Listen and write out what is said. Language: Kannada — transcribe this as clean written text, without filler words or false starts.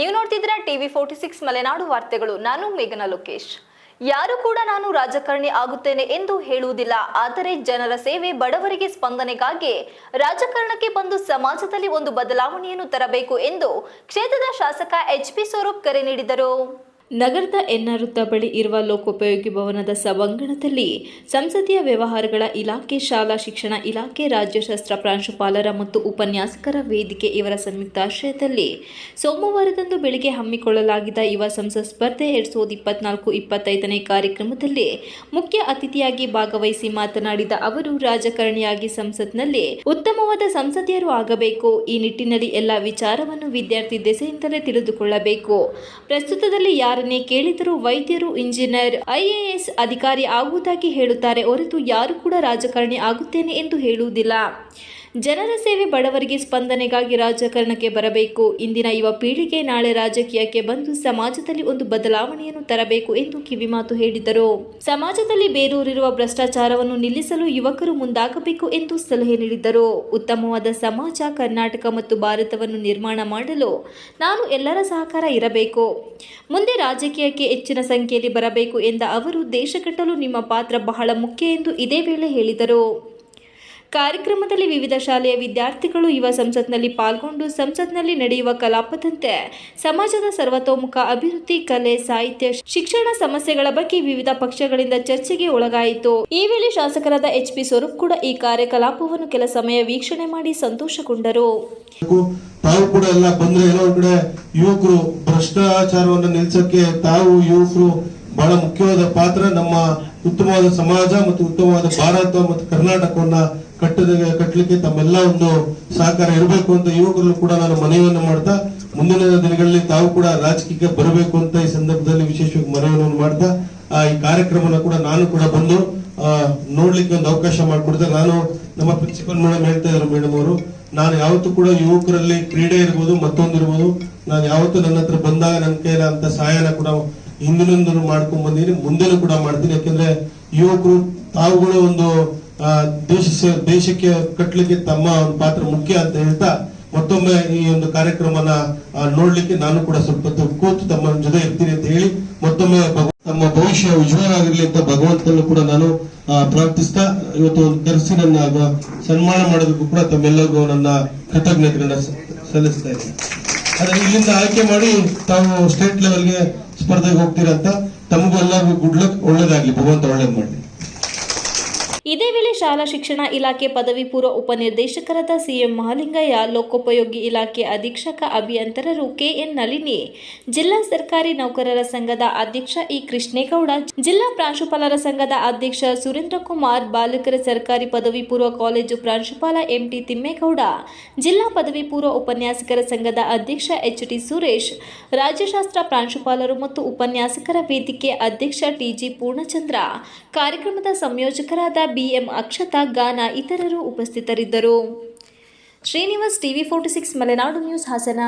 ನೀವು ನೋಡ್ತಿದ್ದೀರಾ ಟಿವಿ 46 ಮಲೆನಾಡು ವಾರ್ತೆಗಳು. ನಾನು ಮೇಘನಾ ಲೋಕೇಶ್. ಯಾರು ಕೂಡ ನಾನು ರಾಜಕಾರಣಿ ಆಗುತ್ತೇನೆ ಎಂದು ಹೇಳುವುದಿಲ್ಲ. ಆದರೆ ಜನರ ಸೇವೆ, ಬಡವರಿಗೆ ಸ್ಪಂದನೆಗಾಗಿ ರಾಜಕಾರಣಕ್ಕೆ ಬಂದು ಸಮಾಜದಲ್ಲಿ ಒಂದು ಬದಲಾವಣೆಯನ್ನು ತರಬೇಕು ಎಂದು ಕ್ಷೇತ್ರದ ಶಾಸಕ ಎಚ್.ಪಿ. ಸ್ವರೂಪ್ ಕರೆ ನೀಡಿದರು. ನಗರದ ಎನ್ಆರ್ ವೃತ್ತ ಬಳಿ ಇರುವ ಲೋಕೋಪಯೋಗಿ ಭವನದ ಸಭಾಂಗಣದಲ್ಲಿ ಸಂಸದೀಯ ವ್ಯವಹಾರಗಳ ಇಲಾಖೆ, ಶಾಲಾ ಶಿಕ್ಷಣ ಇಲಾಖೆ, ರಾಜ್ಯಶಾಸ್ತ್ರ ಪ್ರಾಂಶುಪಾಲರ ಮತ್ತು ಉಪನ್ಯಾಸಕರ ವೇದಿಕೆ ಇವರ ಸಂಯುಕ್ತಾಶ್ರಯದಲ್ಲಿ ಸೋಮವಾರದಂದು ಬೆಳಗ್ಗೆ ಹಮ್ಮಿಕೊಳ್ಳಲಾಗಿದ್ದ ಯುವ ಸಂಸತ್ ಸ್ಪರ್ಧೆ 2024-25ನೇ ಕಾರ್ಯಕ್ರಮದಲ್ಲಿ ಮುಖ್ಯ ಅತಿಥಿಯಾಗಿ ಭಾಗವಹಿಸಿ ಮಾತನಾಡಿದ ಅವರು, ರಾಜಕಾರಣಿಯಾಗಿ ಸಂಸತ್ನಲ್ಲಿ ಉತ್ತಮವಾದ ಸಂಸದೀಯರು ಆಗಬೇಕು. ಈ ನಿಟ್ಟಿನಲ್ಲಿ ಎಲ್ಲ ವಿಚಾರವನ್ನು ವಿದ್ಯಾರ್ಥಿ ದೆಸೆಯಿಂದಲೇ ತಿಳಿದುಕೊಳ್ಳಬೇಕು. ಪ್ರಸ್ತುತದಲ್ಲಿ ಯಾರನ್ನೇ ಕೇಳಿದರೂ ವೈದ್ಯರು, ಇಂಜಿನಿಯರ್, IAS ಅಧಿಕಾರಿ ಆಗುವುದಾಗಿ ಹೇಳುತ್ತಾರೆ ಹೊರತು ಯಾರು ಕೂಡ ರಾಜಕಾರಣಿ ಆಗುತ್ತೇನೆ ಎಂದು ಹೇಳುವುದಿಲ್ಲ. ಜನರ ಸೇವೆ, ಬಡವರಿಗೆ ಸ್ಪಂದನೆಗಾಗಿ ರಾಜಕಾರಣಕ್ಕೆ ಬರಬೇಕು. ಇಂದಿನ ಯುವ ಪೀಳಿಗೆ ನಾಳೆ ರಾಜಕೀಯಕ್ಕೆ ಬಂದು ಸಮಾಜದಲ್ಲಿ ಒಂದು ಬದಲಾವಣೆಯನ್ನು ತರಬೇಕು ಎಂದು ಕಿವಿಮಾತು ಹೇಳಿದರು. ಸಮಾಜದಲ್ಲಿ ಬೇರೂರಿರುವ ಭ್ರಷ್ಟಾಚಾರವನ್ನು ನಿಲ್ಲಿಸಲು ಯುವಕರು ಮುಂದಾಗಬೇಕು ಎಂದು ಸಲಹೆ ನೀಡಿದರು. ಉತ್ತಮವಾದ ಸಮಾಜ, ಕರ್ನಾಟಕ ಮತ್ತು ಭಾರತವನ್ನು ನಿರ್ಮಾಣ ಮಾಡಲು ನಾನು ಎಲ್ಲರ ಸಹಕಾರ ಇರಬೇಕು. ಮುಂದೆ ರಾಜಕೀಯಕ್ಕೆ ಹೆಚ್ಚಿನ ಸಂಖ್ಯೆಯಲ್ಲಿ ಬರಬೇಕು ಎಂದ ಅವರು, ದೇಶ ಕಟ್ಟಲು ನಿಮ್ಮ ಪಾತ್ರ ಬಹಳ ಮುಖ್ಯ ಎಂದು ಇದೇ ವೇಳೆ ಹೇಳಿದರು. ಕಾರ್ಯಕ್ರಮದಲ್ಲಿ ವಿವಿಧ ಶಾಲೆಯ ವಿದ್ಯಾರ್ಥಿಗಳು ಯುವ ಸಂಸತ್ನಲ್ಲಿ ಪಾಲ್ಗೊಂಡು ಸಂಸತ್ನಲ್ಲಿ ನಡೆಯುವ ಕಲಾಪದಂತೆ ಸಮಾಜದ ಸರ್ವತೋಮುಖ ಅಭಿವೃದ್ಧಿ, ಕಲೆ, ಸಾಹಿತ್ಯ, ಶಿಕ್ಷಣ ಸಮಸ್ಯೆಗಳ ಬಗ್ಗೆ ವಿವಿಧ ಪಕ್ಷಗಳಿಂದ ಚರ್ಚೆಗೆ ಒಳಗಾಯಿತು. ಈ ವೇಳೆ ಶಾಸಕರಾದ ಎಚ್.ಪಿ. ಸ್ವರೂಪ್ ಕೂಡ ಈ ಕಾರ್ಯಕಲಾಪವನ್ನು ಕೆಲ ಸಮಯ ವೀಕ್ಷಣೆ ಮಾಡಿ ಸಂತೋಷಗೊಂಡರು. ತಾವು ಕೂಡ ಎಲ್ಲ ಬಂದ್ರೆ ಎಲ್ಲೋ ಕಡೆ ಯುವಕರು ಭ್ರಷ್ಟಾಚಾರವನ್ನು ನಿಲ್ಲಿಸಕ್ಕೆ ತಾವು ಯುವಕರು ಬಹಳ ಮುಖ್ಯವಾದ ಪಾತ್ರ, ನಮ್ಮ ಉತ್ತಮವಾದ ಸಮಾಜ ಮತ್ತು ಉತ್ತಮವಾದ ಭಾರತ ಮತ್ತು ಕರ್ನಾಟಕವನ್ನ ಕಟ್ಟಲಿಕ್ಕೆ ತಮ್ಮೆಲ್ಲ ಒಂದು ಸಹಕಾರ ಇರಬೇಕು ಅಂತ ಯುವಕರಲ್ಲೂ ಕೂಡ ನಾನು ಮನವಿಯನ್ನು ಮಾಡ್ತಾ, ಮುಂದಿನ ದಿನಗಳಲ್ಲಿ ತಾವು ಕೂಡ ರಾಜಕೀಯಕ್ಕೆ ಬರಬೇಕು ಅಂತ ಈ ಸಂದರ್ಭದಲ್ಲಿ ವಿಶೇಷವಾಗಿ ಮನವಿಯನ್ನು ಮಾಡ್ತಾ, ಈ ಕಾರ್ಯಕ್ರಮನ ಕೂಡ ನಾನು ಕೂಡ ಬಂದು ನೋಡ್ಲಿಕ್ಕೆ ಒಂದು ಅವಕಾಶ ಮಾಡಿಕೊಡ್ತಾರೆ. ನಾನು ನಮ್ಮ ಪ್ರಿನ್ಸಿಪಲ್ ಮೇಡಮ್ ಹೇಳ್ತಾ ಇದ್ರು, ಮೇಡಮ್ ಅವರು, ನಾನು ಯಾವತ್ತೂ ಕೂಡ ಯುವಕರಲ್ಲಿ ಕ್ರೀಡೆ ಇರ್ಬೋದು, ಮತ್ತೊಂದಿರ್ಬೋದು, ನಾನು ಯಾವತ್ತೂ ನನ್ನ ಹತ್ರ ಬಂದಾಗ ನನ್ನ ಕೈಲ ಅಂತ ಸಹಾಯನ ಕೂಡ ಹಿಂದಿನಿಂದಲೂ ಮಾಡ್ಕೊಂಡ್ ಬಂದಿದ್ದೀನಿ, ಮುಂದೆನೂ ಕೂಡ ಮಾಡ್ತೀನಿ. ಯಾಕಂದ್ರೆ ಯುವಕರು ತಾವುಗಳು ಒಂದು ದೇಶಕ್ಕೆ ಕಟ್ಟಲಿಕ್ಕೆ ತಮ್ಮ ಒಂದು ಪಾತ್ರ ಮುಖ್ಯ ಅಂತ ಹೇಳ್ತಾ, ಮತ್ತೊಮ್ಮೆ ಈ ಒಂದು ಕಾರ್ಯಕ್ರಮನ ನೋಡ್ಲಿಕ್ಕೆ ನಾನು ಕೂಡ ಸ್ವಲ್ಪ ಕೂತು ತಮ್ಮ ಜೊತೆ ಇರ್ತೀನಿ ಅಂತ ಹೇಳಿ ಮತ್ತೊಮ್ಮೆ ತಮ್ಮ ಭವಿಷ್ಯ ಉಜ್ವಲ ಆಗಿರ್ಲಿ ಅಂತ ಭಗವಂತನನ್ನು ಕೂಡ ನಾನು ಪ್ರಾರ್ಥಿಸ್ತಾ, ಇವತ್ತು ಒಂದು ಕರೆಸಿ ನನ್ನ ಸನ್ಮಾನ ಮಾಡೋದಕ್ಕೂ ಕೂಡ ತಮ್ಮೆಲ್ಲರಿಗೂ ನನ್ನ ಕೃತಜ್ಞತೆಗಳನ್ನ ಸಲ್ಲಿಸ್ತಾ ಇದ್ದೀನಿ. ಅದೇ ಇಲ್ಲಿಂದ ಆಯ್ಕೆ ಮಾಡಿ ತಾವು ಸ್ಟೇಟ್ ಲೆವೆಲ್ಗೆ ಸ್ಪರ್ಧೆಗೆ ಹೋಗ್ತೀರಾ ಅಂತ ತಮಗೂ ಎಲ್ಲರಿಗೂ ಗುಡ್ ಲಕ್, ಒಳ್ಳೇದಾಗ್ಲಿ, ಭಗವಂತ ಒಳ್ಳೇದ್ ಮಾಡಲಿ. ಇದೇ ವೇಳೆ ಶಾಲಾ ಶಿಕ್ಷಣ ಇಲಾಖೆ ಪದವಿ ಪೂರ್ವ ಉಪನಿರ್ದೇಶಕರಾದ CM ಮಹಾಲಿಂಗಯ್ಯ, ಲೋಕೋಪಯೋಗಿ ಇಲಾಖೆ ಅಧೀಕ್ಷಕ ಅಭಿಯಂತರರು KN ನಳಿನಿ, ಜಿಲ್ಲಾ ಸರ್ಕಾರಿ ನೌಕರರ ಸಂಘದ ಅಧ್ಯಕ್ಷ E ಕೃಷ್ಣೇಗೌಡ, ಜಿಲ್ಲಾ ಪ್ರಾಂಶುಪಾಲರ ಸಂಘದ ಅಧ್ಯಕ್ಷ ಸುರೇಂದ್ರ ಕುಮಾರ್, ಬಾಲಕರ ಸರ್ಕಾರಿ ಪದವಿ ಪೂರ್ವ ಕಾಲೇಜು ಪ್ರಾಂಶುಪಾಲ MT ತಿಮ್ಮೇಗೌಡ, ಜಿಲ್ಲಾ ಪದವಿ ಪೂರ್ವ ಉಪನ್ಯಾಸಕರ ಸಂಘದ ಅಧ್ಯಕ್ಷ HT ಸುರೇಶ್, ರಾಜ್ಯಶಾಸ್ತ್ರ ಪ್ರಾಂಶುಪಾಲರು ಮತ್ತು ಉಪನ್ಯಾಸಕರ ವೇದಿಕೆ ಅಧ್ಯಕ್ಷ TG ಪೂರ್ಣಚಂದ್ರ, ಕಾರ್ಯಕ್ರಮದ ಸಂಯೋಜಕರಾದ BM ಅಕ್ಷತಾ, ಗಾನ ಇತರರು ಉಪಸ್ಥಿತರಿದ್ದರು. Srinivas, TV 46 Malenadu news, Hassan.